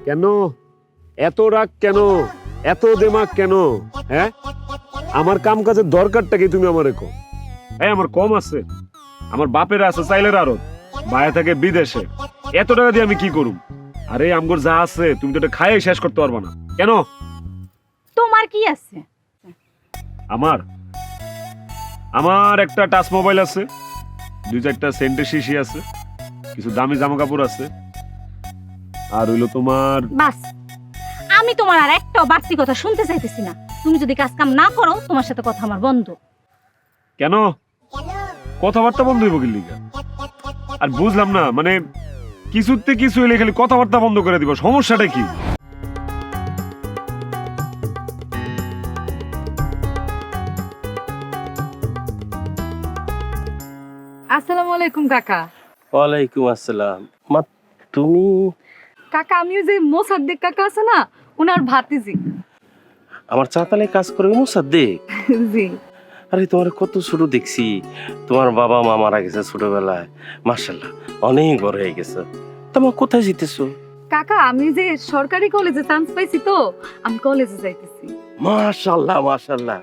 কেন এত রাগ, কেন এত দিমাগ, কেন? হ্যাঁ, আমার কাম কাজের দরকারটা কি তুমি আমারে কো? এই আমার কম আছে, আমার বাপের আছে চাইলের আরো, বাইরে থাকে বিদেশে, এত টাকা দিয়ে আমি কি করুম? আরে আমগর যা আছে তুমি তো এটা খাইয়ে শেষ করতে পারবা না। কেন? তোমার কি আছে? আমার আমার একটা টাচ মোবাইল আছে, দুই চারটা সেন্টের শিশি আছে, কিছু দামি জামা কাপড় আছে, আর হইলো তোমার বাস, আমি তোমার আর একটাও বাড়তি কথা শুনতে চাইতেছি না। তুমি যদি কাজ কাম না করো, তোমার সাথে কথা আমার বন্ধ। কেন কথাবার্তা বন্ধ হইব কি লিগা? আর বুঝলাম না, মানে কিছুতে কিছু হইলে খালি কথাবার্তা বন্ধ করে দিব, সমস্যাটা কি? আসসালামু আলাইকুম কাকা। ওয়ালাইকুম আসসালাম। মা তুমি? কাকা আমিও যে মোসাদ্দেক কাকা আছে না, ওনার ভাতিজি। আমার চাতালে কাজ করে মুসাদ্দেক? জি। আরে তোমার কত ছোট দেখছি, তোমার বাবা মা মারা গেছে ছোটবেলায়, মাশাআল্লাহ অনেক বড় হয়ে গেছে। তোমার কোথায় যেতেছো? কাকা আমি যে সরকারি কলেজে চান্স পাইছি, তো আমি কলেজে যাইতেছি। মাশাআল্লাহ মাশাআল্লাহ,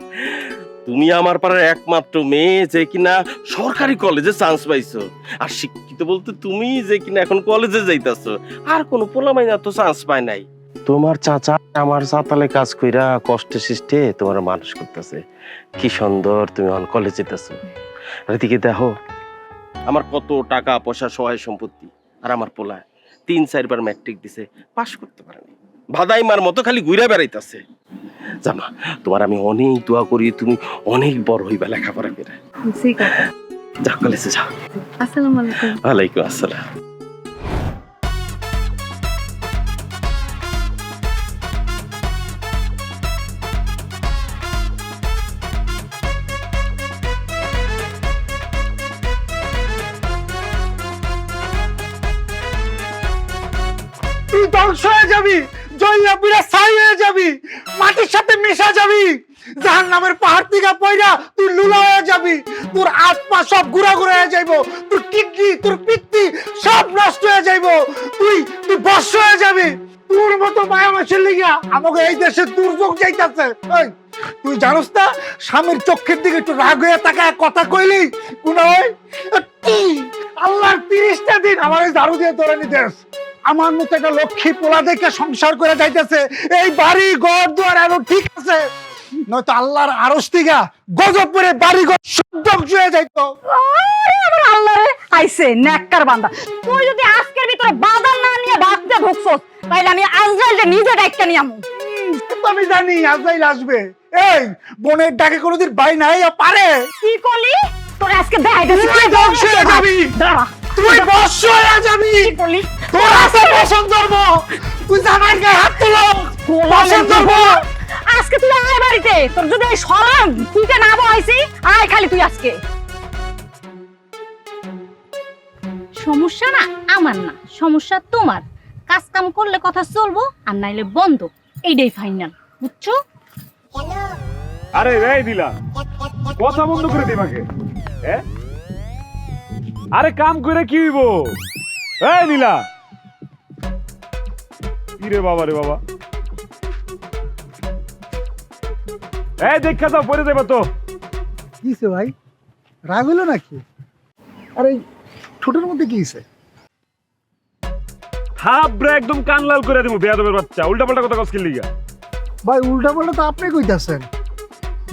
তুমি আমার পাড়ার একমাত্র মেয়ে যে কিনা সরকারি কলেজে চান্স পাইছো। আর শিক্ষিত বলতে তুমি যে কিনা এখন কলেজে যাইতাছো, আর কোনো পোলামাইনা তো চান্স পায় নাই। তোমার চাচা আমার চাতালে কাজ কইরা কষ্টে সৃষ্টে তোমার মানুষ করতেছে। কি সুন্দর তুমি এখন কলেজে যেতেছো। আর এদিকে দেখো আমার কত টাকা পয়সা সহায় সম্পত্তি, আর আমার পোলা 3-4 বার ম্যাট্রিক দিছে, পাশ করতে পারেনি, ভাদাইমার মতো খালি ঘুরে বেড়াইতেছে। জামা তোমার আমি অনেক দোয়া করি, তুমি অনেক বড় হইবা লেখাপড়া করে। জি কাকা। যাও কলেজে যাও। আসসালামু আলাইকুম। ওয়ালাইকুম আসসালাম। তুই ধ্বংস হয়ে যাবি, জইয়া পুরা ছাই হয়ে যাবি, মাটির সাথে মিশা যাবি, জাহান্নামের পাহাড় থেকে পয়রা তুই লুলা হয়ে যাবি, তোর হাত পা সব গুড়া গুড়া হয়ে যাইবো, তোর কিডনি তোর পিত্তি সব নষ্ট হয়ে যাইবো, তুই তুই ভস্ম হয়ে যাবি। তোর মতো মায়া মাসের লিগা আমাকে এই দেশে দুর্যোগ যাইতাছে। এই, তুই জানোস না স্বামীর চোখের দিকে একটু রাগ হয়ে তাকায় কথা কইলি কোন হয়? তুই আল্লাহর 30টা দিন আমার এই ঝাড়ু দিয়ে তোরা নিতেস। আমার মতো একটা লক্ষ্মী পোলা দেখে সংসার করে যাইতেছে, এই বাড়ি ঘর দুয়ার আরো ঠিক আছে, নয়তো আল্লাহর আরশ থেকে গজব পড়ে বাড়ি ঘর সব ধ্বংস হয়ে যাইতো। আমার আল্লাহ আইছে নেককার বান্দা। তুই যদি আজকের ভিতরে বাজার না নিয়ে ভাগতে ঢুকছস, তাইলে আমি আজরাইলকে নিজে ডাইক্কা নিয়ে আমু। সে তো আমি জানি আজরাইল আসবে। এই বোনের ডাকে কোনোদিন বাই নাই পারে? কি করলি? তোর আজকে দেখাইতেছি তুই ধ্বংস হয়ে যাবি, দাঁড়া। তুই ভস্ম হয়ে যাবি। কি করলি? তোর আছে বসন ধর্ম, তুই জামাই গায়ে হাত তুলো, বসন ধর্ম। আজকে তুই আয় বাড়িতে, তোর যদি এই সরম তুইকে না বহাইছি, আয় খালি তুই আজকে। সমস্যা না আমার না, সমস্যা তোমার। কাজ কাম করলে কথা চলবো, আর নাইলে বন্ধ, এইটাই ফাইনাল, বুঝছো? আরে এই দিলা, কথা বন্ধ করে দিবাকে। হ্যাঁ, আরে কাম করে কি হইব? এই নীলা, কি রে বাবা রে বাবা, এই দেখা যাও পরে দেবে তো। কিছে ভাই, রাগ হলো নাকি? আরে ছোটের মধ্যে কি হইছে? থাপড়ে একদম কান লাল করে দিব বেয়াদবের বাচ্চা, উল্টা পাল্টা কথা কসকিল লিগা। ভাই উল্টা পাল্টা তো আপনি কইতাছেন,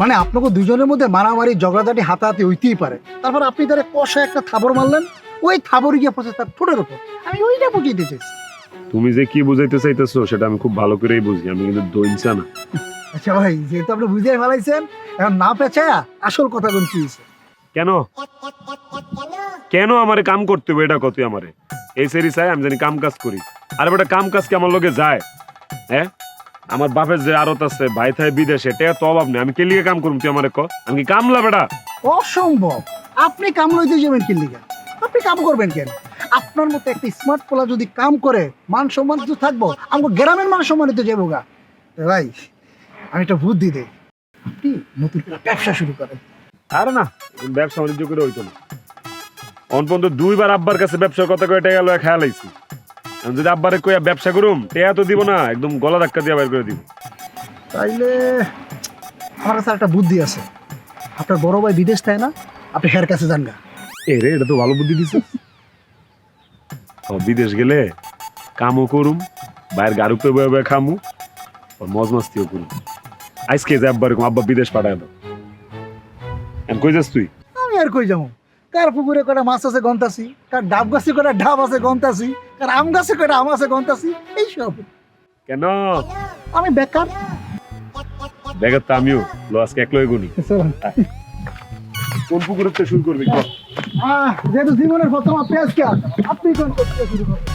মানে আপনাকে দুজনের মধ্যে মারামারি ঝগড়াঝাটি হাতাহাতি হইতেই পারে, তারপর আপনি তারে কষা একটা থাবর মারলেন, ওই থাবর গিয়ে পড়ছে তার ঠোঁটের উপর। আমি ওইটা বুঝাইতে চাইছি। তুমি যে কি বুঝাইতে চাইতেছো সেটা আমি খুব ভালো করেই বুঝি, আমি কিন্তু দইনছা না। আচ্ছা ভাই, যেহেতু আপনি বুঝিয়ে ফেলাইছেন, এখন না পেঁচায়া আসল কথা কোন কি হইছে? কেন কেন আমারে কাম করতে হবে এটা কত? আমারে এই সেরি চাই আমি জানি কাম কাজ করি, আর বেটা কাম কাজ কি আমার লগে যায়? হ্যাঁ, আমার বাপের যে আড়ত আছে, ভাই থাই বিদেশে, টেয়া তো অভাব নেই, আমি কে লিগে কাম করুম? তুই আমারে ক, আমি কি কামলা বেটা? অসম্ভব, আপনি কাম লইতে যাবেন কি লিগা? আপনি কাম করবেন কেন? আপনার মতো একটা স্মার্ট পোলা যদি কাম করে, মান সম্মান তো থাকবো, আমাকে গ্রামের মান সম্মানিত যাবো গা। ভাই আমি একটা বুদ্ধি দেই, আপনি নতুন করে ব্যবসা শুরু করেন। আরে না, ব্যবসা বাণিজ্য করে হইতো না। অন পর্যন্ত 2 বার আব্বার কাছে ব্যবসার কথা কয়ে টাকা লয়ে খেয়াল আইছি, আমি যদি আব্বারে কইয়া ব্যবসা করুম টেয়া তো দিব না, একদম গলা ধাক্কা দিয়ে বের করে দিব। তাইলে আমার কাছে একটা বুদ্ধি আছে। আপনার বড় ভাই বিদেশ থাকে না, আপনি হের কাছে যান গা। এ রে, এটা তো ভালো বুদ্ধি দিছে। বিদেশ গেলে কামও করুম, বাইরের গাড়ুতে বয়ে বয়ে খামু, আর মজ মাস্তিও করুম। আজকে যে আব্বা এরকম আব্বা বিদেশ পাঠায় দাও। আমি কই যাস তুই? আমি আর কই যাবো? কার পুকুরে কটা মাছ আছে গন্তাছি, কার ডাব গাছে কটা ডাব আছে গন্তাছি, কার আম গাছে কটা আম আছে গন্তাছি, এইসব। কেন? আমি বেকার। ব্যাগের তো আমিও লো, আজকে একলাই গুনি। কোন পুকুরের থেকে শুরু করবি? যেহেতু জীবনের প্রথম আপনি আজকে আপনি কোন করতে শুরু করেন।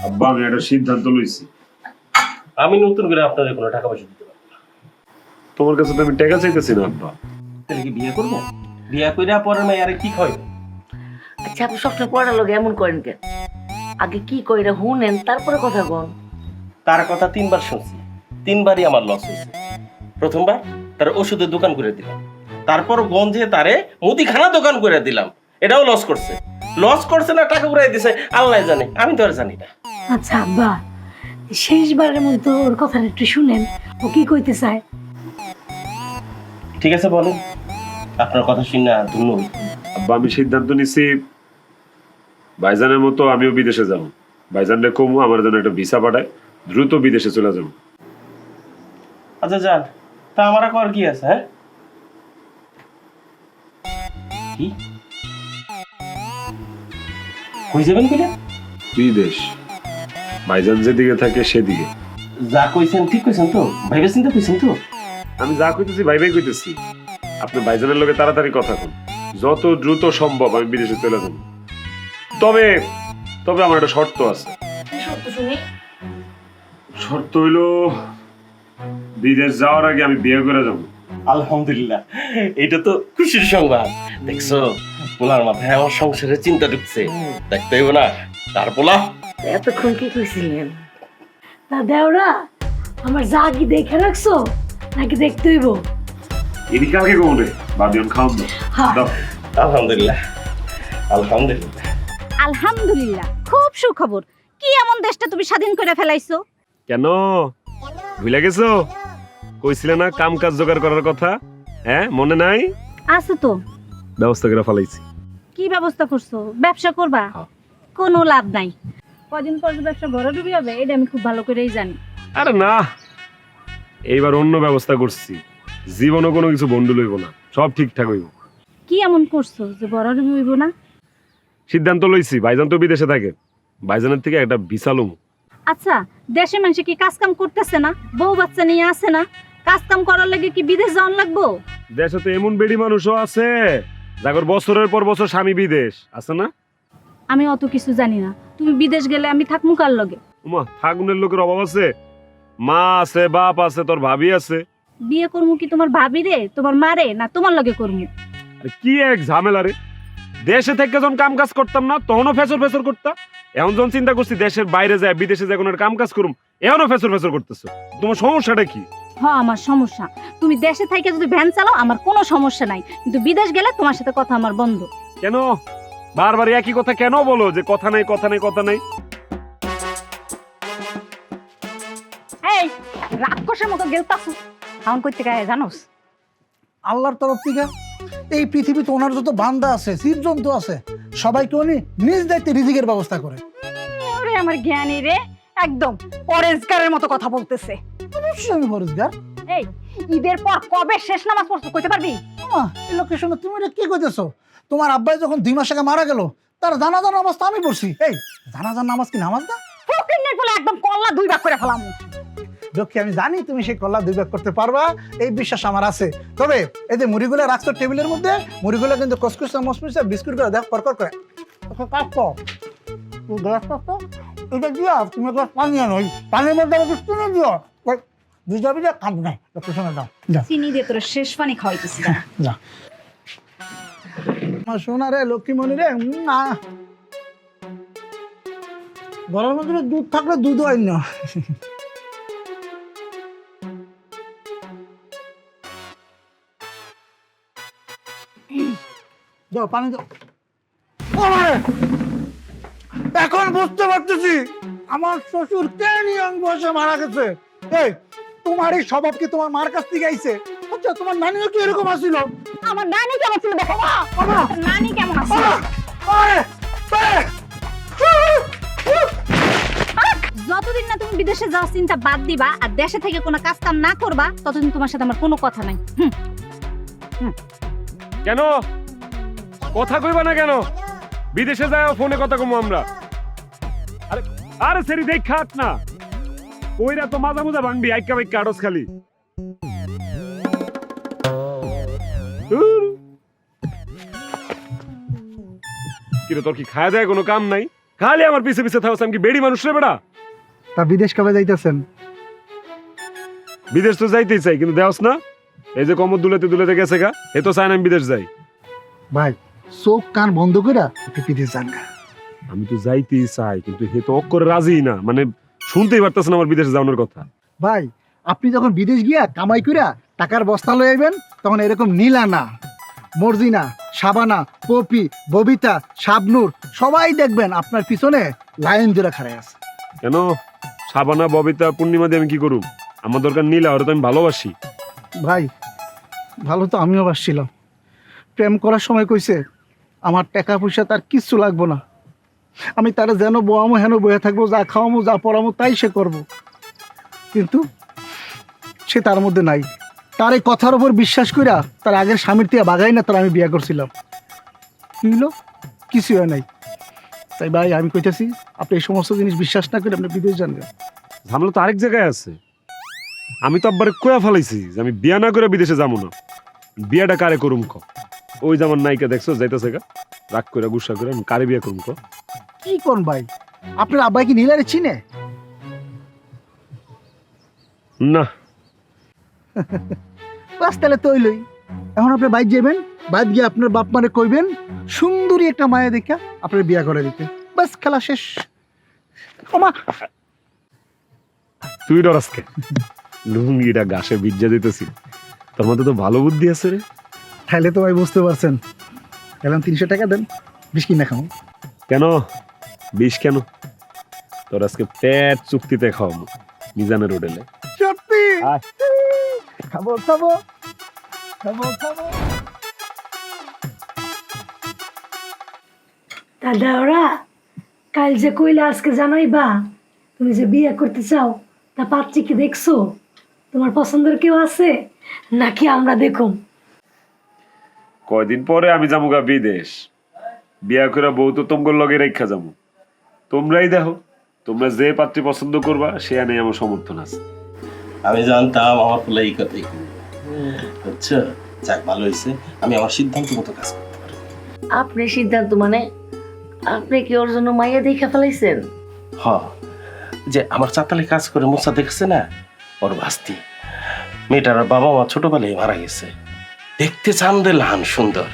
আব্বা আমি একটা সিদ্ধান্ত লইছি। আমি নতুন করে আপনাদের কোনো টাকা পয়সা দিতে পারবো না। তোমার কাছে তো আমি টাকা চাইতেছি না আব্বা। তাহলে কি বিয়ে করবো? বিয়ে কইরা পরে মেয়ারে কি হয়? আচ্ছা আপনি সবসময় পড়ার লোক এমন করেন কেন? আগে কি কইরা শুনেন তারপরে কথা কন। তার কথা 3 বার শুনছি, 3 বারই আমার লস হয়েছে। প্রথমবার তার ওষুধের দোকান করে দিলাম, তারপর গঞ্জে তারে মুদিখানা দোকান করে দিলাম, এটাও লস করছে। লস করছে না টাকা উড়াই দিছে আল্লাহ জানে, আমি তো আর জানি না। আচ্ছা আব্বা, শেষবারের মতো ওর কথাটা একটু শুনেন, ও কি কইতে চায়। ঠিক আছে বলেন, আপনার কথা শুনে ধন্য হই। আব্বা আমি সিদ্ধান্ত নিছি, ভাইজানের মতো আমিও বিদেশে যাব। ভাইজানরে কমু আমার জন্য একটা ভিসা পাঠায়, দ্রুত বিদেশে চলে যাব। আচ্ছা যান, তা আমার আর কি আছে? হ্যাঁ কি কই যাবেন কইলে? বিদেশ। ভাইজান যেদিকে থাকে সেদিকে। যা কইছেন ঠিক কইছেন তো? ভাইবে চিন্তা কইছেন তো? আমি যা কইতেছি ভাইভাই কইতেছি। আপনি ভাইজানের লগে তাড়াতাড়ি কথা কন, যত দ্রুত সম্ভব আমি বিদেশে চলে যাব। তবে তবে আমার একটা শর্ত আছে। কি সত্য শুনি? শর্ত হইলো বিদেশ যাওয়ার আগে আমি বিয়ে করে যাব। আলহামদুলিল্লাহ, এটা তো খুশির সংবাদ। দেখছো পোলার মাথায় আমার সংসারের চিন্তা ঢুকছে, দেখতে হইব না তার পোলা। এতক্ষণ কি কইছিলেন? তা দেওরা আমার যা কি দেখে রাখছো নাকি দেখতে হইব? এটি কাকে কোন রে? বাদিয়ন খাওন দাও। হ্যাঁ। দাও। আলহামদুলিল্লাহ আলহামদুলিল্লাহ। আলহামদুলিল্লাহ, খুব সুখবর। কি এমন দেশটা তুমি স্বাধীন করে ফেলাইছো? কেন ভুলে গেছো? কইছিলে না কাম কাজ জোগাড় করার কথা? হ্যাঁ মনে নাই? আছে তো। ব্যবস্থা করে ফেলাইছি। কি ব্যবস্থা করছো? ব্যবসা করবা? হ্যাঁ। কোনো লাভ নাই। কদিন পর যে ব্যবসা ভরাডুবি হবে এটা আমি খুব ভালো করেই জানি। আরে না, এইবার অন্য ব্যবস্থা করছি। জীবনও কোনো কিছু বন্ডু লইব না, সব ঠিকঠাক হইব। কি এমন করছো যে ভরাডুবি হইব না? সিদ্ধান্ত লইছি, ভাইজান তো বিদেশে থাকে, ভাইজানের থেকে একটা ভিসা লমু। আচ্ছা, দেশে মানুষ কি কাজ কাম করতেছে না? বউ বাচ্চা নিয়ে আসে না? কাজ কাম করার লাগে কি বিদেশ যাওয়ার লাগবো? দেশে তো এমন বেডি মানুষও আছে যাগর বছরের পর বছর স্বামী বিদেশ আছে না। আমি অত কিছু জানি না। তুমি বিদেশ গেলে আমি থাকমু কার লগে? উমা থাকুনের লোকের অভাব আছে? মা আছে, বাপ আছে, তোর ভাবি আছে। বিয়ে করমু কি তোমার ভাবি রে, তোমার মারে, না তোমার লগে করমু? আরে কি এক ঝামেলা রে! দেশে থেকে যখন কাম কাজ করতাম না তখনও ফেসর ফেসর করতাম, এখন যখন চিন্তা করছি দেশের বাইরে যায় বিদেশে যায় কোনো কাম কাজ করুম এখনও ফেসর ফেসর করতেছো। তোমার সমস্যাটা কি? হ্যাঁ আমার সমস্যা। তুমি দেশে থেকে যদি ভ্যান চালাও আমার কোনো সমস্যা নাই, কিন্তু বিদেশ গেলে তোমার সাথে কথা আমার বন্ধ। কেন বারবার একই কথা কেন বলো যে কথা নাই কথা নাই কথা নাই? এই রাক্ষসের মতো গেলতাছো এখন কইতে গায়ে জানোস? আল্লাহর তরফ থেকে এই পৃথিবীতে ওনার যত বান্দা আছে, জীবজন্তু আছে, সবাইকে উনি নিজ দায়িত্বে রিজিকের ব্যবস্থা করে। ওরে আমার জ্ঞানী রে, একদম পরেশগারের মতো কথা বলতেছে। অবশ্যই আমি ফরজগার। এই ঈদের পর কবে শেষ নামাজ পড়ছো কইতে পারবি? এই লোকেশনে তুমি এটা কি কইতেছো? তোমার আব্বাই যখন 2 মাস আগে মারা গেল তার জানাজার নামাজ তো আমি পড়ছি। এই জানাজার নামাজ কি নামাজ না? ফকিন্নের বলে একদম কল্লা 2 ভাগ করে ফেলামু। লক্ষ্মী আমি জানি তুমি সেই কল্লা 2 ভাগ করতে পারবা, এই বিশ্বাস আমার আছে। তবে এই যে মুড়িগুলো রাখছো টেবিলের মধ্যে, মুড়িগুলো কিন্তু কসকসা মসমসা বিস্কুট করে দেখ করকর করে কাটতো গ্লাস কাটতো। এটা দিয়া তুমি গ্লাস পানি আনো, ওই পানির মধ্যে চিনি দিও, ভিজা ভিজা কাম নাই। লোকেশনে দাও, যাও চিনি দিয়ে তোর শেষ পানি খাওয়াইতেছি। যা আমার সোনা রে, লক্ষ্মীমণি রে। না গলার মধ্যে দুধ থাকলে দুধ হয় না। যাও পানি দাও। ওরে! এখন বুঝতে পারতেছি আমার শ্বশুর কেন ইয়ং বয়সে মারা গেছে। এই তোমার এই স্বভাব কি তোমার মার কাছ থেকে আইছে? আচ্ছা তোমার নানিও কি এরকম আছিল? আমার নানি কেমন ছিল দেখো নানি কেমন আছে যতদিন না তুমি বিদেশে যাওয়ার চিন্তা বাদ দিবা আর দেশে থেকে কোনো কাজ কাম না করবা ততদিন তোমার সাথে আমার কোনো কথা নাই। কেন কথা কইবা না কেন? বিদেশে যায় ফোনে কথা কমু আমরা। আরে আরে সেরি দেখ খাত না ওইরা তো মাজা মুজা ভাঙবি আইকা বাইকা আড়স খালি। কিরে তোর কি খাওয়া দেয় কোনো কাম নাই? খালি আমার পিছে পিছে থাকস, আমি কি বেড়ি মানুষ রে বেড়া? তা বিদেশ কবে যাইতেছেন? বিদেশ তো যাইতেই চাই কিন্তু দেওস না। এই যে কমর দুলাতে দুলাতে গেছে গা, এ তো চায় না আমি বিদেশ যাই। ভাই চোখ কান বন্ধ করে একটু বিদেশ যান গা। আমি তো যাইতেই চাই কিন্তু হে তো অক করে রাজি না, মানে শুনতেই পারতেছ না আমার বিদেশে যাওয়ার কথা। ভাই আপনি যখন বিদেশ গিয়া কামাই কইরা টাকার বস্তা লয়ে আইবেন তখন এরকম নীলানা, মর্জিনা, শাবানা, পপি, ববিতা, শাবনূর সবাই দেখবেন আপনার পিছনে লাইন ধরে খাড়ায় আছে। কেন সাবানা, ববিতা, পূর্ণিমা দিয়ে আমি কি করুম? আমার দরকার নীলা, ওরা তো আমি ভালোবাসি। ভাই ভালো তো আমিও বাসছিলাম, প্রেম করার সময় কইছে আমার টাকা পয়সা তার কিচ্ছু লাগবো না, আমি তারা যেন বোয়ামো হেন বয়ে থাকবো, যা খাওয়ামো যা পড়ামো তাই সে করবো। কিন্তু সে তার মধ্যে নাই। তার এই কথার উপর বিশ্বাস কইরা তার আগের স্বামীর থেকে বাগাই না তার আমি বিয়ে করছিলাম। কি হলো? কিছু হয় নাই। তাই ভাই আমি কইতেছি আপনি এই সমস্ত জিনিস বিশ্বাস না করে আপনি বিদেশ যান গা। ঝামেলা তো আরেক জায়গায় আছে। আমি তো আব্বারে কয়া ফেলাইছি যে আমি বিয়া না করে বিদেশে যাবো না। বিয়াটা কারে করুম ক? ওই যেমন নায়িকা দেখছো যাইতেছে গা, রাগ করে গুসা করে আমি কারে বিয়া করুম ক? কি কোন ভাই আপনার আব্বাই কি নীলারে চিনে? না বাস তাহলে তো হইলই। এখন আপনি বাইক যাবেন, বাইক গিয়ে আপনার বাপ মারে কইবেন সুন্দরী একটা মায়া দেখা আপনার বিয়া করে দিতে, বাস খেলা শেষ। ওমা তুই ডরাসকে লুঙ্গিটা গাছে বিজ্জা দিতেছি, তোর মধ্যে তো ভালো বুদ্ধি আছে রে। তাহলে তো ভাই বুঝতে পারছেন। গেলাম 300 টাকা দেন, বিষ কিনা খাও। কেন বিষ কেন? তোর আজকে পেট চুক্তিতে খাওয়াবো মিজানের হোটেলে। সত্যি? আয়। খাবো খাবো খাবো খাবো। দাদা ওরা কাল যে কইলে আজকে জানাইবা তুমি যে বিয়ে করতে চাও, তা পাত্রী কি দেখছো? তোমার পছন্দের কেউ আছে নাকি আমরা দেখুম? কয়দিন পরে আমি যাবো গা বিদেশ, বিয়া করে বউ তো তোমার লগে রেখা যাবো। তোমরাই দেখো, তোমরা যে পাত্রী পছন্দ করবা সে আনে আমার সমর্থন আছে। আমি জানতাম আমার ফুলে এই কথাই করবো। আচ্ছা যাক ভালো হয়েছে, আমি আমার সিদ্ধান্ত মতো কাজ করতে পারি। আপনি সিদ্ধান্ত মানে আপনি কি ওর জন্য মাইয়া দেখে ফেলাইছেন? হ, যে আমার চাতালে কাজ করে মোসা দেখছে না, ওর ভাস্তি মেয়েটার বাবা মা ছোটবেলায় মারা গেছে, দেখতে চান্দে লান সুন্দর।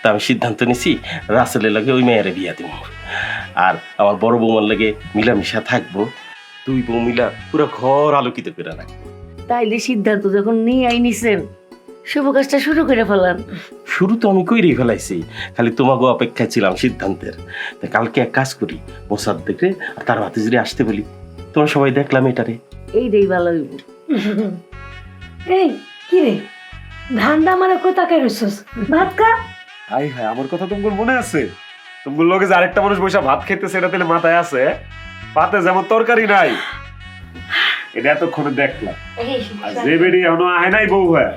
তা আমি সিদ্ধান্ত নিছি রাসেলের লাগে ওই মেয়েরে বিয়া দিব, আর আমার বড় বৌমার লাগে মিলামিশা থাকবো। দুই বউ মিলা পুরো ঘর আলোকিত করে রাখবো। তাইলে সিদ্ধান্ত যখন নিয়ে আইনিছেন শুভ কাজটা শুরু করে ফেলান। শুরু তো আমি কইরেই ফেলাইছি, খালি তোমাকে অপেক্ষায় ছিলাম সিদ্ধান্তের। তা কালকে এক কাজ করি, মোসাদ দেখে আর তার হাতে যদি আসতে বলি, তোমরা সবাই দেখলাম এটারে। এইটাই ভালো হইব। এই কি রে ধান্দা মানে কোথা কে রইছস? ভাত খা। হাই হাই, আমার কথা তোমার মনে আছে? তোমার লগে যে আরেকটা মানুষ বসে ভাত খেতে সেটা তাহলে মাথায় আছে? পাতে যেমন তরকারি নাই, এটা এতক্ষণে দেখলাম। আর যে বেড়ি এখনো আহে নাই বউ হয়,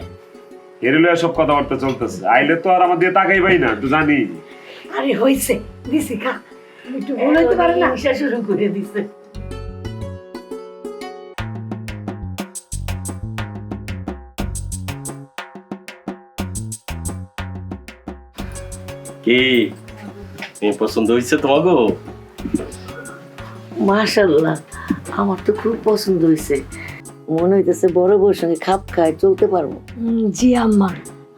এর লইয়া সব কথাবার্তা চলতেছে। আইলে তো আর আমার দিয়ে তাকাইবাই না, তুই জানি। আরে হইছে দিছি খা, আমি একটু ভুল হইতে পারে না। হিংসা শুরু করে দিছে। কি মেয়ে পছন্দ হয়েছে তোমাকে? মাশাআল্লাহ, আমার তো খুব পছন্দ হয়েছে। মনে হইতেছে বড় বউর সঙ্গে খাপ খায় চলতে পারবো। জি আম্মা,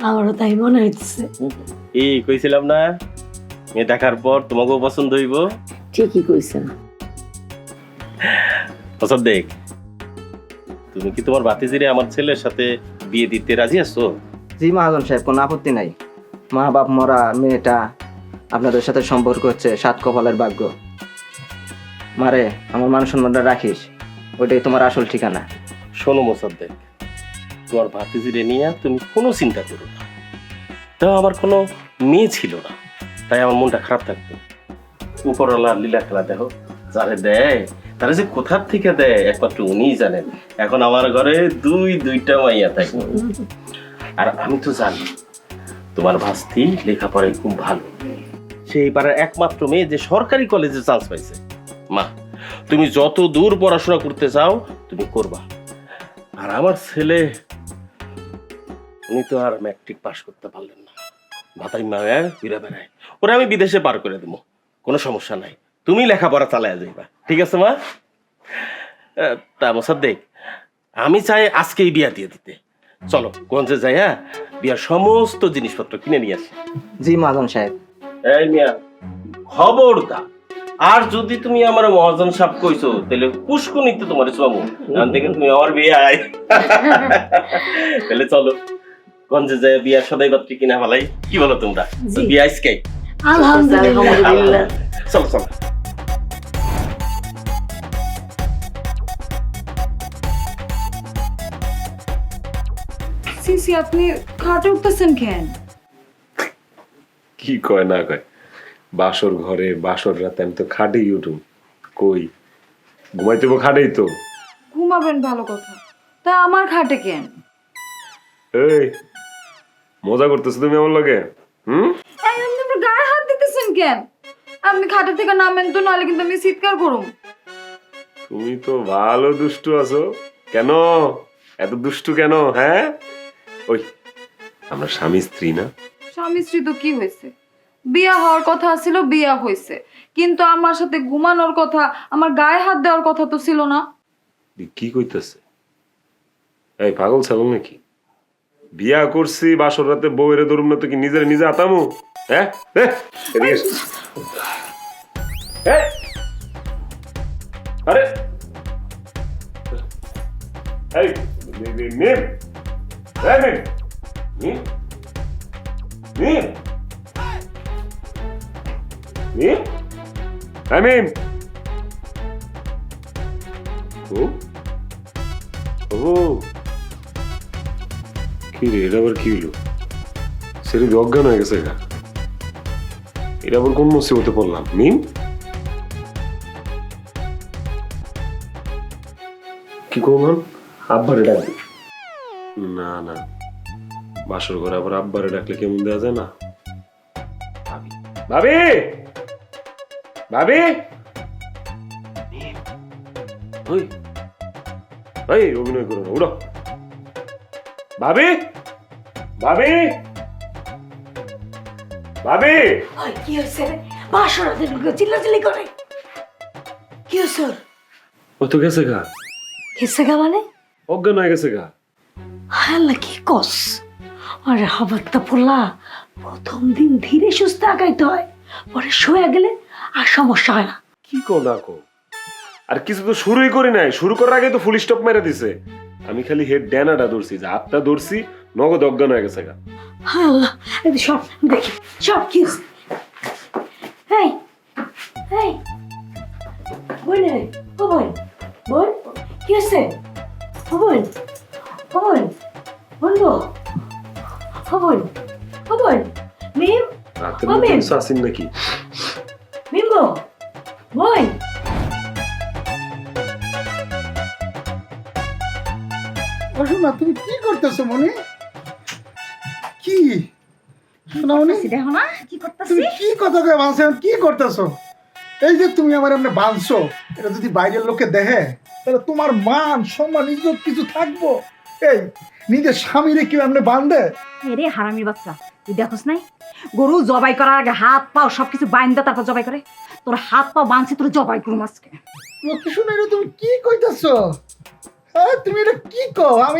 আমারও তাই মনে হইতেছে। এই কইছিলাম না মেয়ে দেখার পর তোমাকেও পছন্দ হইব। ঠিকই কইছেন। আচ্ছা দেখ, তুমি কি তোমার ভাতিজিরে আমার ছেলের সাথে বিয়ে দিতে রাজি আছো? জি মহাজন সাহেব, কোনো আপত্তি নাই। মা বাপ মরা মেয়েটা আপনাদের সাথে সম্পর্ক হচ্ছে সাত কপালের ভাগ্য। মারে আমার মান সম্মানটা রাখিস, ওইটাই তোমার আসল ঠিকানা। শোনো মোসাদ্দেক, তোমার ভাতিজিরে নিয়ে তুমি কোনো চিন্তা করো না। তাও আমার কোনো মেয়ে ছিল না, তাই আমার মনটা খারাপ থাকতো। উপরওয়ালা লীলা খেলা দেখো, যারে দেয় তারা যে কোথার থেকে দেয় একমাত্র উনিই জানেন। এখন আমার ঘরে দুইটা মাইয়া থাকে, আর আমি তো জানি তোমার ভাস্তি লেখাপড়ায় খুব ভালো। সেই পাড়ার একমাত্র মেয়ে যে সরকারি কলেজে চান্স পাইছে। মা, তুমি যত দূর পড়াশোনা করতে চাও তুমি করবা। আর আমার ছেলে, উনি তো আর ম্যাট্রিক পাস করতে পারলেন না, ভাতাই মায়ের ঘুরে বেড়ায়। ওরা আমি বিদেশে পার করে দেবো, কোনো সমস্যা নাই। তুমি লেখাপড়া চালায় যাইবা, ঠিক আছে মা? তা মোসাদ্দেক, আমি চাই আজকেই বিয়া দিয়ে দিতে। চলো গঞ্জে যাই, হ্যাঁ, বিয়ার সমস্ত জিনিসপত্র কিনে নিয়ে আসি। জি মহাজন সাহেব। এই মিয়া, খবরদার আর যদি তুমি আমার মহাজন সাহেব কইছো তাহলে পুষ্কুনিতে তোমার চমু গান থেকে তুমি আমার বিয়ে আয়। তাহলে চলো গঞ্জে যায় বিয়ার সদাই পাত্রী কিনা ভালাই, কি বলো তোমরা? তো বিয়ে আজকে? আলহামদুলিল্লাহ। চলো চলো। সিসি আপনি খাটে উঠতেছেন কেন? কি কয় না কয়, বাসর ঘরে বাসর রাতে আমি তো খাটেই উঠুম। কই ঘুমাইতে খাটেই তো। ঘুমাবেন ভালো কথা, তা আমার খাটে কেন? এই মজা করতেছো তুমি আমার লগে? আপনি আপনার গায়ে হাত দিতেছেন কেন? আপনি খাটে থেকে নামেন তো, নাহলে কিন্তু আমি চিৎকার করুম। তুমি তো ভালো দুষ্টু আছো। কেন এত দুষ্টু কেন? হ্যাঁ, ওই আমরা স্বামী স্ত্রী না? স্বামী স্ত্রী তো কি হয়েছে, বিয়া হওয়ার কথা ছিল, বিয়া হয়েছে, কিন্তু আমার সাথে ঘুমানোর কথা, আমার গায়ে হাত দেওয়ার কথা তো ছিল না। কি কইতেছে? এই পাগল ছাগল নাকি? বিয়া করছি বাসর রাতে বউয়ের ধরুম না তো কি নিজের নিজে আতামু? হ্যাঁ, এদিকে এসো। এই, আরে এই মিম মিম, এই মিম মিম মিম মিম, এই মিম। ও কি রে, এটা আবার কি হলো? সেটা অজ্ঞান হয়ে গেছে গা। এটা আবার কোন মুসিবতে পড়লাম? মিম কি করলাম? আব্বারে ডাকবি? না না, বাসর ঘরে আবার আব্বারে ডাকলে কেমন দেওয়া যায় না? ভাবি ভাবি, ওই ওই অভিনয় করো না, উড়ো। ভাবি ভাবি ভাবি, কি হয়েছে? বাসরাতে ঢুকে চিল্লাচিল্লি করে। কি হয়েছে? ও তো গেছে গা। গেছে গা মানে? অজ্ঞান হয়ে গেছে গা। হাল্লা কি কস? আরে হাবারটা পোলা, প্রথম দিন ধীরে সুস্থে আগাইতে হয়, পরে শুয়ে গেলে আর সমস্যা হয় না। কি কো না কো, আর কিছু তো শুরুই করি নাই। শুরু করার আগে তো ফুল স্টপ মেরে দিছে। আমি খালি হেড ড্যানাটা ধরছি, যে হাতটা ধরছি, নগদ অজ্ঞান হয়ে গেছে গা। আল্লাহ, এই সব দেখি, সব কি হয়েছে? এই এই বোন, ও বোন, বোন কি হয়েছে? ও বোন, ও বোন, বোন গো, ও বোন, ও বোন, মিম, রাতের ও মধ্যে মিম, কিছু আসেন নাকি? মিম গো, বোন। না তুমি কি করতেছো মনি? কি সোনামণি, দেখো না কি করতেছি। তুমি কি কথা কয়ে বাঁধছো? কি করতেছো? এই যে তুমি আমার এমনি বাঁধছো, এটা যদি বাইরের লোকে দেখে তাহলে তোমার মান সম্মান ইজ্জত কিছু থাকবো? এই নিজের স্বামীরে কি এমনি বাঁধে? রে হারামির বাচ্চা, তুই দেখোস নাই গরু জবাই করার আগে হাত পাও সবকিছু বাইন্দা তারপর জবাই করে? তোর হাত পাও বাঁধছে, তোর জবাই করুম আজকে। লক্ষ্মী শুনে এটা তুমি কি কইতেছো? হ্যাঁ তুমি এটা কি কও? আমি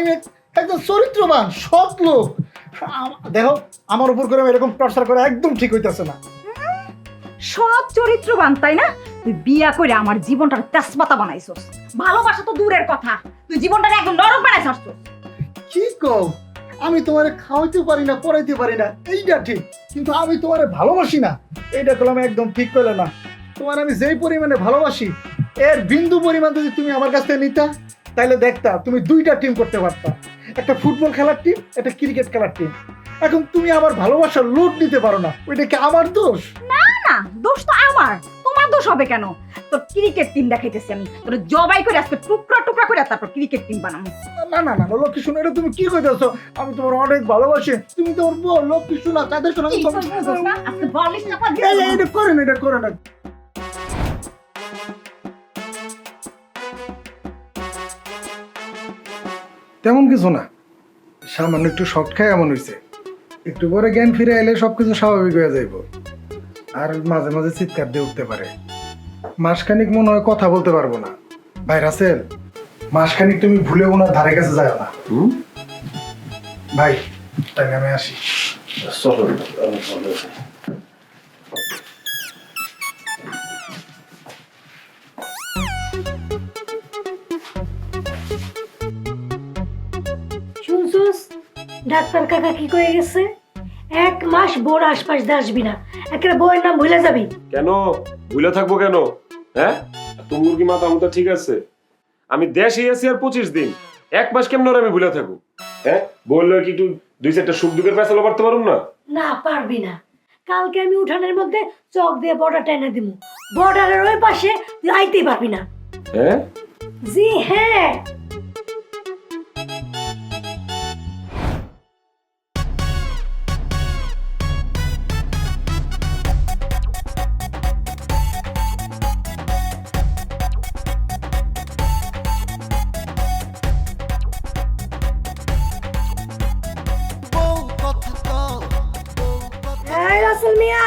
একদম চরিত্রবান সৎ লোক, দেখো আমার উপর করে এরকম টর্চার করে একদম ঠিক হইতেছে না। সব চরিত্রবান তাই না? তুই বিয়া করে আমার জীবনটার তেজপাতা বানাইছস। ভালোবাসা তো দূরের কথা, তুই জীবনটাকে একদম নরক বানাইছস। কি কও? আমি তোমারে খাওয়াইতে পারি না, পড়াইতে পারি না, এইটা ঠিক, কিন্তু আমি তোমারে ভালোবাসি না, এইটা কলম একদম ঠিক করলে না। তোমার আমি যেই পরিমাণে ভালোবাসি এর বিন্দু পরিমাণ যদি তুমি আমার কাছ থেকে নিতা, তাহলে দেখতা তুমি দুইটা টিম করতে পারতা, একটা ফুটবল খেলার টিম, একটা ক্রিকেট খেলার টিম। এখন তুমি আমার ভালোবাসার লোড নিতে পারো না, ওইটা কি আমার দোষ? না না, দোষ তো আমার, তোমার দোষ হবে কেন? তোর ক্রিকেট টিম দেখাইতেছি আমি, তোর জবাই করে আজকে টুকরা টুকরা করে তারপর ক্রিকেট টিম বানাবো। না না না না, লক্ষ্মী শোনো, এটা তুমি কি কইতেছো? আমি তোমার অনেক ভালোবাসি, তুমি তোমার বউ লক্ষ্মী শোনা তাদের শোনা। কি করছিস না? আজকে বলিস না পা দিয়ে এটা করে না, এটা করে না। তেমন কিছু না, সামান্য একটু শর্ট খায় এমন হয়েছে, একটু পরে জ্ঞান ফিরে এলে সবকিছু স্বাভাবিক হয়ে যাইব। আর মাঝে মাঝে চিৎকার দিয়ে উঠতে পারে। মাসখানিক মনে হয় কথা বলতে পারবো না। ভাই রাসেল, মাসখানিক তুমি ভুলে ওনার ধারে কাছে যাও না। ভাই তাই আমি আসি। চলো। শুনছুস ডাক্তার কাকা কি কয়ে গেছে? 1 মাস বোর আশপাশ দিয়ে আসবি না, একটা বউয়ের নাম ভুলে যাবি। কেন ভুলে থাকবো কেন? হ্যাঁ, তোমার কি মাথা মতো ঠিক আছে? আমি দেশে আছি আর 25 দিন, 1 মাস কেমন আমি ভুলে থাকবো? হ্যাঁ, বললো কি একটু 2-4টা সুখ দুঃখের ফেসলা করতে পারুম না? না পারবি না, কালকে আমি উঠানের মধ্যে চক দিয়ে বর্ডার টেনে দিব, বর্ডারের ওই পাশে তুই আইতেই পারবি না। হ্যাঁ, জি হ্যাঁ। এই রাসেল মিয়া,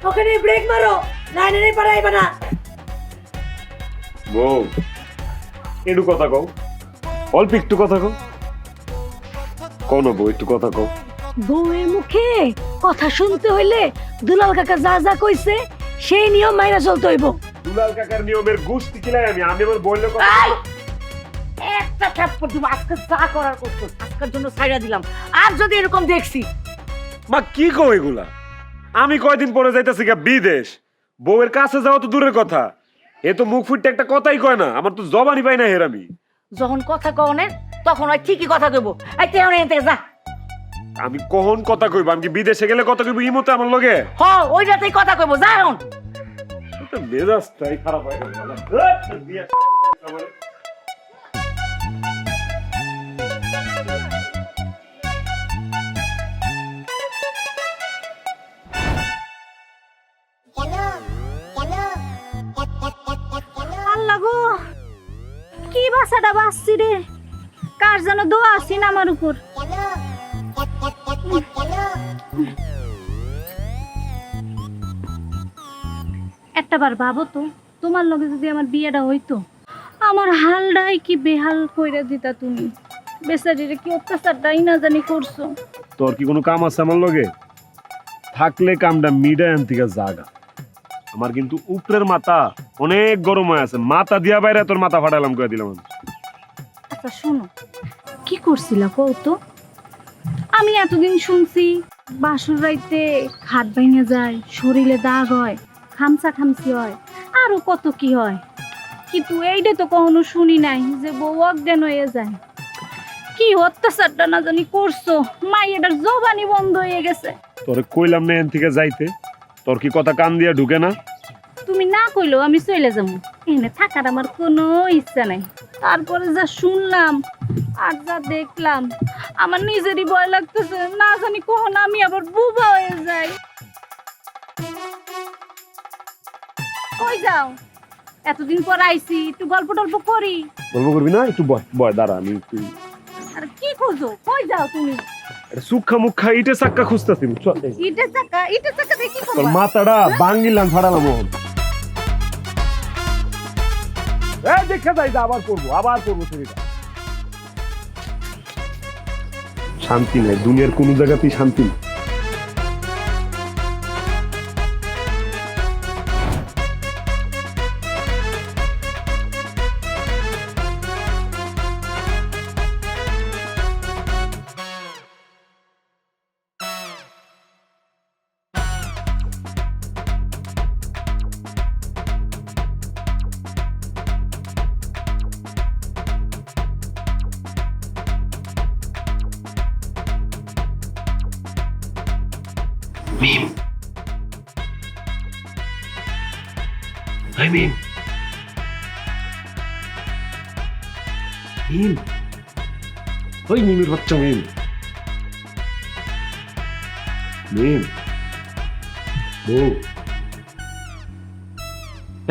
ওখানে ব্রেক মারো, লাইনের পারে আইবা না। বউ একটু কথা কও, অল্প একটু কথা কও। কোন বউ একটু কথা কও। বউয়ের মুখে কথা শুনতে হইলে দুলাল কাকা যা যা কইছে সেই নিয়ম মাইনা চলতে হইব। দুলাল কাকার নিয়মের গুষ্টি কিলাই আমি আবার বললে কথা। এই, একটা থাপ্পড় দিব, আজকে যা করার করছো, আজকের জন্য ছাইড়া দিলাম। আর যদি এরকম দেখছি, মা কি কও এগুলা? আমি কয়দিন পরে যাইতাছি গা বিদেশ, বউয়ের কাছে যাওয়া তো দূরের কথা, এ তো মুখ ফুটতে একটা কথাই কয় না, আমার তো জবানই পাই না হেরামি। যখন কথা কওনে তখন ওই ঠিকই কথা কইব। এই তুই এখান থেকে যা। আমি কখন কথা কইব? আমি কি বিদেশে গেলে কথা কইব ইমতে আমার লগে? হ, ওই রাতেই কথা কইব, যা এখন। এটা মেজাজটাই খারাপ হয়ে গেল। আল্লাহ গো, কি বাসাটা বাসছি রে, কার যেন দোয়া আছেন আমার উপর। একটাবার ভাবো তো, তোমার লগে যদি আমার বিয়েটা হইতো, আমার হালটাই কি বেহাল কইরা দিতা তুমি। বেচারিরে কি অত্যাচারটাই না জানি করছো। তোর কি কোনো কাম আছে আমার লগে? থাকলে কামটা মিডায় আনতিকা জাগা। আমার কিন্তু উপরের মাথা অনেক গরম হয়ে আছে, মাথা দিয়া বাইরে তোর মাথা ফাটালাম করে দিলাম আমি। আচ্ছা শোনো, কি করছিলা কও তো? আমি এতদিন শুনছি বাসুর রাইতে হাত ভেঙে যায়, শরীরে দাগ হয়, খামচা খামচি হয়, আরো কত কি হয়, কিন্তু এইটা তো কখনো শুনি নাই যে বউ অজ্ঞান হয়ে যায়। কি অত্যাচারটা না জানি করছো, মাইয়াটার জবানি বন্ধ হয়ে গেছে। তোরে কইলাম না এন থেকে যাইতে, তোর কি কথা কান দিয়া ঢুকে না? তুমি না কইলেও আমি চলে যাবো, এখানে থাকার আমার কোনো ইচ্ছা নাই। তারপরে যা শুনলাম আর যা দেখলাম, আমার নিজেরই ভয় লাগতেছে, না জানি কখন আমি আবার বুবা হয়ে যাই। কই যাও? এতদিন পর আইছি, একটু গল্প টল্প করি। গল্প করবি না? একটু বয় বয়, দাঁড়া আমি একটু। আর কি খোঁজো? কই যাও তুমি? সুক্ষা মুখা ইটে চাক্কা খুঁজতেছি। ইটা চাকা দেখি তোর মাথাটা বাঙ্গিলাম ফাড়ালাম। দেখে যাই, আবার করবো সেটা। শান্তি নেই দুনিয়ার কোন জায়গাতেই, শান্তি নেই। মিম, মিম, মিম, ওই মিমের বাচ্চা মিম, মিম, বউ,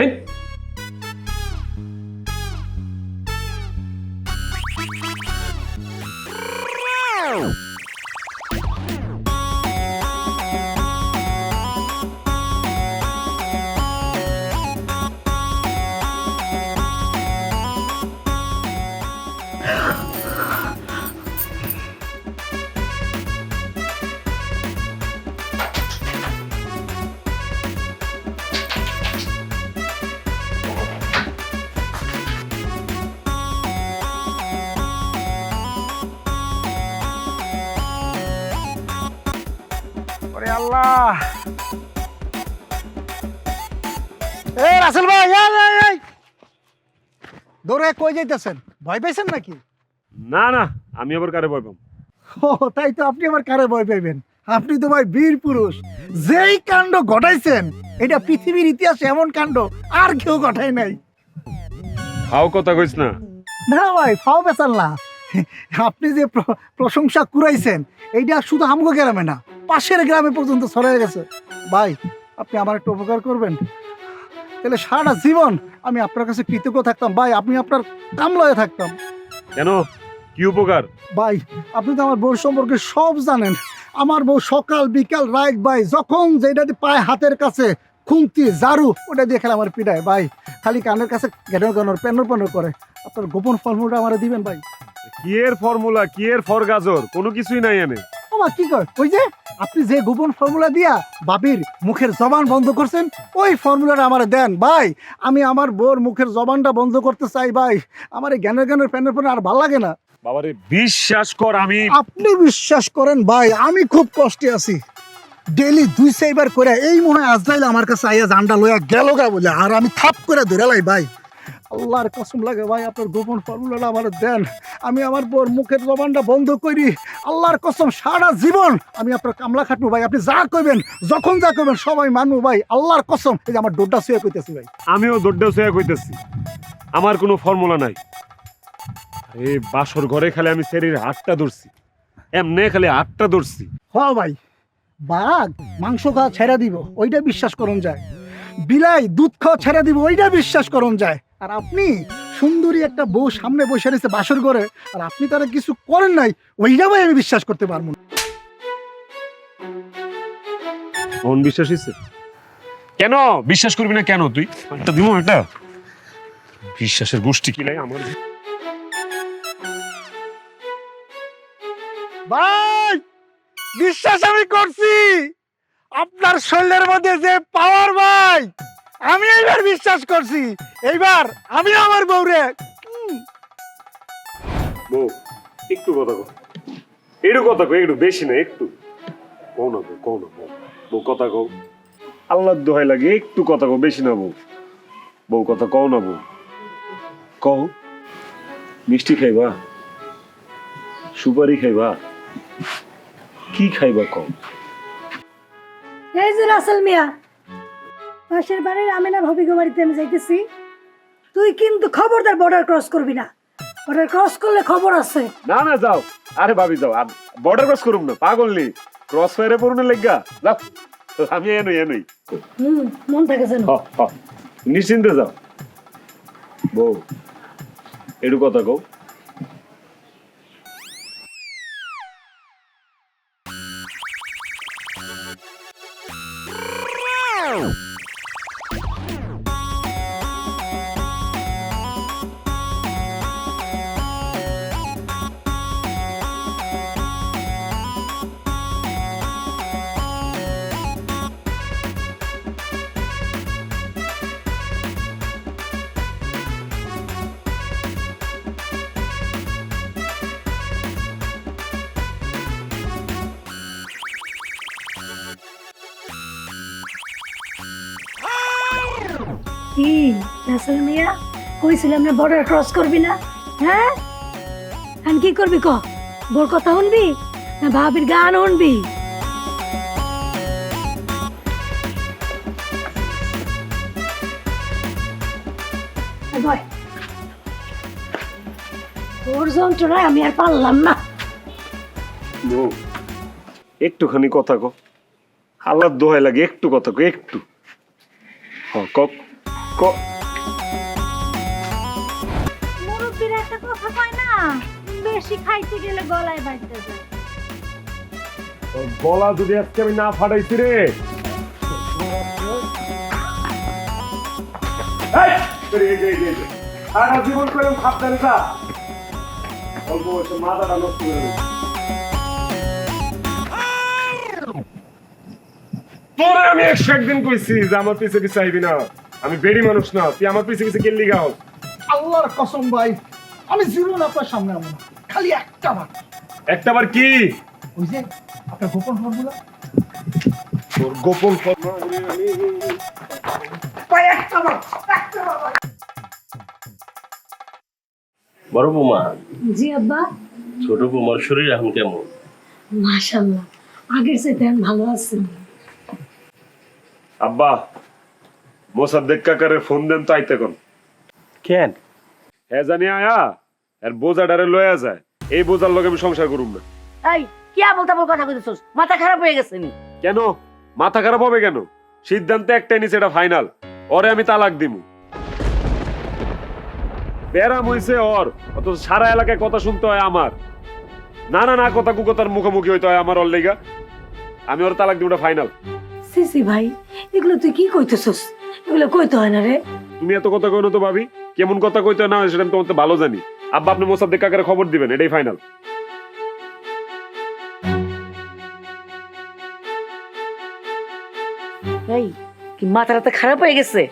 এই ওরে আল্লাহ, এই রাসেল ভাই, এই দৌড়ে কই যাইতেছেন? ভয় পাইছেন নাকি? না না, আমি আবার কারে ভয় পাবো? ও তাই তো, আপনি আবার কারে ভয় পাইবেন? আপনি তো ভাই বীর পুরুষ। যেই কাণ্ড ঘটাইছেন, এটা পৃথিবীর ইতিহাসে এমন কাণ্ড আর কেউ ঘটায় নাই। হাও কথা কইস না। না ভাই, ফাও পেছাল না। আপনি যে প্রশংসা কুড়াইছেন, এইটা শুধু আমগো গ্রামে না, পাশের গ্রামে পর্যন্ত ছড়িয়ে গেছে। ভাই, আপনি আমার একটু উপকার করবেন, তাহলে সারা জীবন আমি আপনার কাছে কৃতজ্ঞ থাকতাম। ভাই, আপনি আপনার কামলায় থাকতাম। কেন, কি উপকার? ভাই, আপনি তো আমার বউ সম্পর্কে সব জানেন। আমার বউ সকাল বিকাল রাত ভাই যখন যেটা পায় হাতের কাছে, খুন্তি ঝাড়ু, ওটা দিয়ে খেলে আমার পিঠায়। ভাই, খালি কানের কাছে ঘেনর ঘেনর পেনর পেনর করে। আপনার গোপন ফর্মুলাটা আমার দিবেন ভাই। কি এর ফর্মুলা, কি এর ফরগাজর, কোনো কিছুই নাই এনে। ওমা, কি কয়? ওই যে আপনি যে গোপন ফর্মুলা দিয়া বাবির মুখের জবান বন্ধ করছেন, ওই ফর্মুলাটা আমার দেন ভাই। আমি আমার বউর মুখের জবানটা বন্ধ করতে চাই ভাই। আমার এই জ্ঞানের জ্ঞানের প্যানের প্যানের আর ভালো লাগে না। বাবারে বিশ্বাস কর, আমি আপনি বিশ্বাস করেন ভাই, আমি খুব কষ্টে আছি। ডেলি 2 বার করে এই মনে হয় আজরাইল আমার কাছে আইয়া জান্ডা লইয়া গেল গা বলে, আর আমি থাপ করে ধরে লাই ভাই। আল্লাহর কসম লাগে ভাই, আপনার গোপন ফর্মুলাটা আমার দেন। আমি আমার বউর মুখের জবানটা বন্ধ করি। আল্লাহর কসম, সারা জীবন আমি আপনার কামলা খাটবো ভাই। আপনি যা কইবেন, যখন যা কইবেন সবাই মানবো ভাই। আল্লাহর কসম, এই যে আমার ডোডা শুয়ে কইতেছি ভাই। আমিও দৌড়াও সয়া কইতেছি, আমার কোনো ফর্মুলা নাই। এই বাসর ঘরে খালি আমি শরীর হাতটা ধরছি, এমনে খালি হাতটা ধরছি। হ্যাঁ ভাই, বাঘ মাংস খাওয়া ছেড়ে দিব, ওইটা বিশ্বাস করুন যায়। বিলাই দুধ খাওয়া ছেড়ে দিব, ওইটা বিশ্বাস করুন যায়। আর আপনি সুন্দরী একটা বউ সামনে বসে রয়েছে বাসর ঘরে, আর আপনি তারা কিছু করেন নাই, ওইটা ভাই আমি বিশ্বাস করতে পারবো না। মন বিশ্বাস হইছে? কেন বিশ্বাস করবি না? কেন তুই একটা দিব, এটা বিশ্বাসের গোষ্ঠী কি লাই আমার। ভাই, বিশ্বাস আমি করছি। আপনার শরীরের মধ্যে যে পাওয়ার ভাই, আমি এইবার বিশ্বাস করছি। এইবার আমি আমার বউরে বউ একটু কথা কও, একটু কথা কও, একটু বেশি না, একটু কও না বউ, কও না বউ, বউ কথা কও, আল্লাহর দোহাই লাগে একটু কথা কও, বেশি না বউ। বউ কথা কও না বউ, কও। মিষ্টি খাইবা, সুপারি খাইবা, কি খাইবা কও। এই যে রাসেল মিয়া, পাশের বাড়ির আমিনা ভাবিকে বাড়িতে আমি যাইতেছি। তুই কিন্তু খবরদার বর্ডার ক্রস করবি না। বর্ডার ক্রস করলে খবর আছে। না না, যাও। আরে ভাবি যাও, বর্ডার ক্রস করুম না, পাগল নি, ক্রস ফায়ারে পড়ুন লেগা যাও। আমি এনই মন থাকে যেন। নিশ্চিন্তে যাও। বউ একটু কথা কও। কি রাসেল মিয়া, কইছিলাম না বর্ডার ক্রস করবি না? হ্যাঁ, এখন কি করবি ক? বোর কথা শুনবি না ভাবির গান শুনবি? তোর যন্ত্রণায় আমি আর পারলাম না। বউ, একটুখানি কথা কো, আল্লাহর দোহাই লাগে, একটু কথা কো, একটু ক ক। মুরব্বীরা একটা কথা কয় না, বেশি খাইতে গেলে গলায় বাজতে যায়। তোর গলা যদি আজকে আমি না ফাটাইছি রে, এই, এই, সারা জীবন করলাম সাবধানে যা, অল্প বয়সে মাথাটা নষ্ট করে দিল। তোরে আমি 101 দিন কইছি যে আমার পিছে পিছে আইবি না, আমি বেড়ি মানুষ না, তুই আমার পিছে পিছে কেলি গাও। আল্লাহর কসম ভাই, আমি জীবন আপনার সামনে আমো না, খালি একটা বার। একটা বার কি? ওই যে আপনার গোপন ফর্মুলা, তোর গোপন কথা ভাই একটা বার, একটা বার ভাই। বড় বৌমা, জি আব্বা। ছোট বৌমার শরীর এখন কেমন? মাশাআল্লাহ, আগের চাইতে এখন ভালো আছেন। আব্বা, মোসাদ্দেক কাকারে ফোন দেন তো আইতে কোন। কেন? হ্যাঁ জানি আয়া আর বোঝাটারে লয়া যায়, এই বোঝার লগে আমি সংসার করুম না। এই কি বলতে বল কথা কইতেছস? মাথা খারাপ হয়ে গেছে নি? কেন মাথা খারাপ হবে কেন? সিদ্ধান্ত একটাই নিছে, এটা ফাইনাল। ওরে আমি তালাক দিমু। ব্যারাম হইছে ওর, অত সারা এলাকায় কথা শুনতে হয় আমার। না না না, কথা কুকতার মুখোমুখি হইতে হয় আমার ওর লেগা। আমি ওর তালাক দিমু, এটা ফাইনাল। সিসি ভাই, এগুলো তুই কি কইতেছস? এগুলো কইতে হয় না রে। তুমি এত কথা কইনো তো ভাবি, কেমন কথা কইতে হয় না হয় সেটা আমি তোমার তো ভালো জানি। আব্বা, আপনি মোসাদ্দেক কাকারে খবর দিবেন, এটাই ফাইনাল। এই কি মাথাটা খারাপ হয়ে গেছে?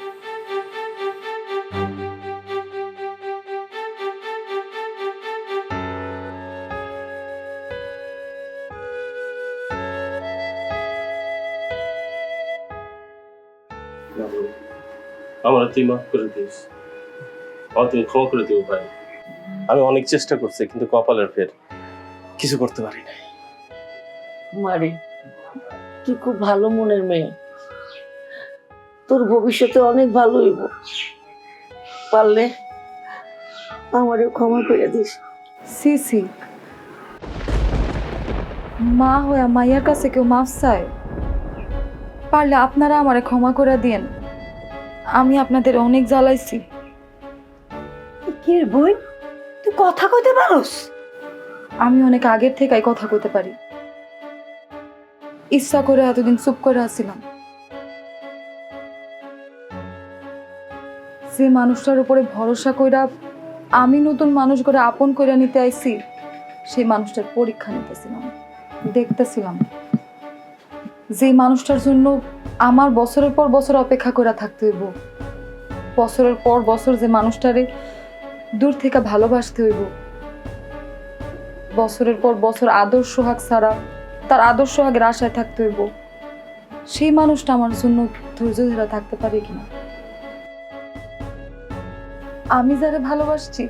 আমার তুই মাফ করে দিস, তুমি ক্ষমা করে দিও ভাই। আমি অনেক চেষ্টা করছি কিন্তু কপালের ফের কিছু করতে পারি না। মারে, তুই খুব ভালো মনের মেয়ে, তোর ভবিষ্যতে অনেক ভালো হইব। পারলে আমারও ক্ষমা করে দিস। সিসি, মা হয়ে মাইয়ার কাছে কেউ মাফ চায়? পারলে আপনারা আমারে ক্ষমা করে দিয়েন, আমি আপনাদের অনেক জ্বালাইছি। কি রে বোন, তুই কথা কইতে পারোস? আমি অনেক আগের থেকেই কথা কইতে পারি, ইচ্ছা করে এতদিন চুপ করে আসছিলাম। যে মানুষটার উপরে ভরসা কইরা আমি নতুন মানুষ করে আপন কইরা নিতে আইছি, সেই মানুষটার পরীক্ষা নিতেছিলাম, দেখতেছিলাম। যে মানুষটার জন্য আমার বছরের পর বছর অপেক্ষা করে থাকতে হইব, বছরের পর বছর যে মানুষটারে দূর থেকে ভালোবাসতে হইব, বছরের পর বছর আদর সোহাগ ছাড়া তার আদর সোহাগের আশায় থাকতে হইব, সেই মানুষটা আমার জন্য ধৈর্য ধরে থাকতে পারে কিনা? আমি যারে ভালোবাসছি,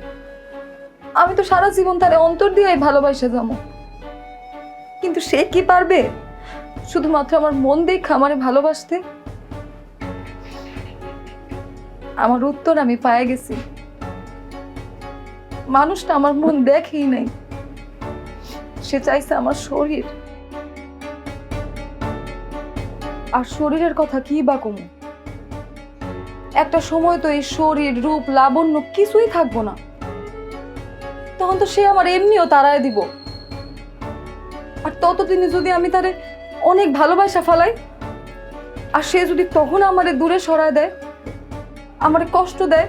আমি তো সারা জীবন তারে অন্তর দিয়ে ভালোবাসা যাবো, কিন্তু সে কি পারবে শুধুমাত্র আমার মন দেখে আমারে ভালোবাসতে? আমার উত্তর আমি পায়ে গেছি। মানুষটা আমার মন দেখেই নাই, সে চাইছে আমার শরীর। আর শরীরের কথা কি বা কমু? একটা সময় তো এই শরীর রূপ লাবণ্য কিছুই থাকবো না, তখন তো সে আমার এমনিও তাড়ায় দিব। আর ততদিনে যদি আমি তারে অনেক ভালোবাসা ফেলাই, আর সে যদি তখন আমারে দূরে সরায় দেয়, আমারে কষ্ট দেয়,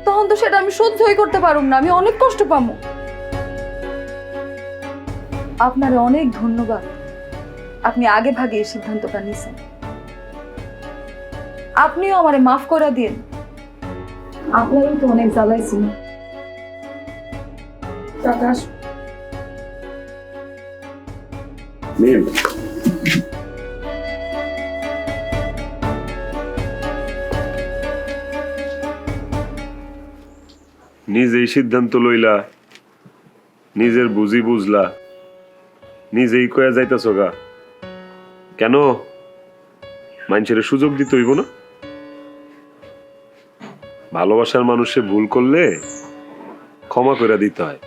তখন তো সেটা আমি সহ্যই করতে পারুম না, আমি অনেক কষ্ট পাবো। আপনারে অনেক ধন্যবাদ, আপনি আগে ভাগে এই সিদ্ধান্তটা নিছেন। আপনিও আমারে মাফ করে দিন, আপনারও তো অনেক জ্বালাইছিল। নিজেই সিদ্ধান্ত লইলা, নিজের বুঝি বুঝলা, নিজেই কয়া যাইতাছ গা। কেন মানুষের সুযোগ দিতে হইব না? ভালোবাসার মানুষে ভুল করলে ক্ষমা করে দিতে হয়।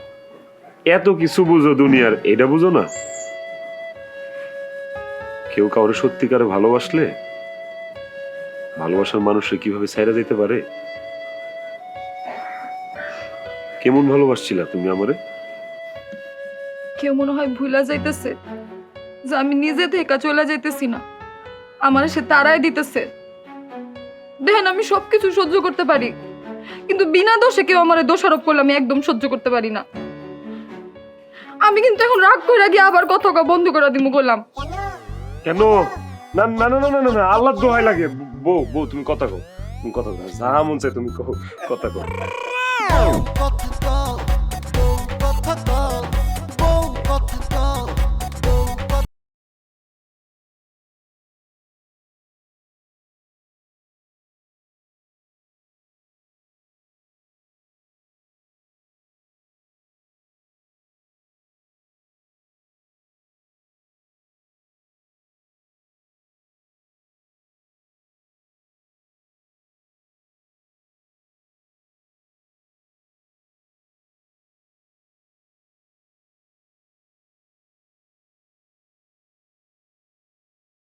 এত কিছু বুঝো দুনিয়ার, এটা বুঝো না? কেউ কাউরে সত্যিকারে ভালোবাসলে ভালোবাসার মানুষে কিভাবে ছাইরা যেতে পারে? কেমন ভালোবাসছিলা তুমি আমারে? কেউ মনে হয় ভুলা যাইতেছে যে আমি নিজে থেকে চলে যাইতেছি না, আমার সে তারাই দিতেছে। দেখেন আমি সবকিছু সহ্য করতে পারি, কিন্তু বিনা দোষে কেউ আমার দোষারোপ করলে আমি একদম সহ্য করতে পারি না। আমি কিন্তু এখন রাগ করে গিয়ে আবার কথা বন্ধ করে দিমু বললাম। কেন? না না না না না না, আল্লাহর দোহাই লাগে। বউ বউ তুমি কথা কও, তুমি কথা কও, যা মন চায় তুমি কথা কও।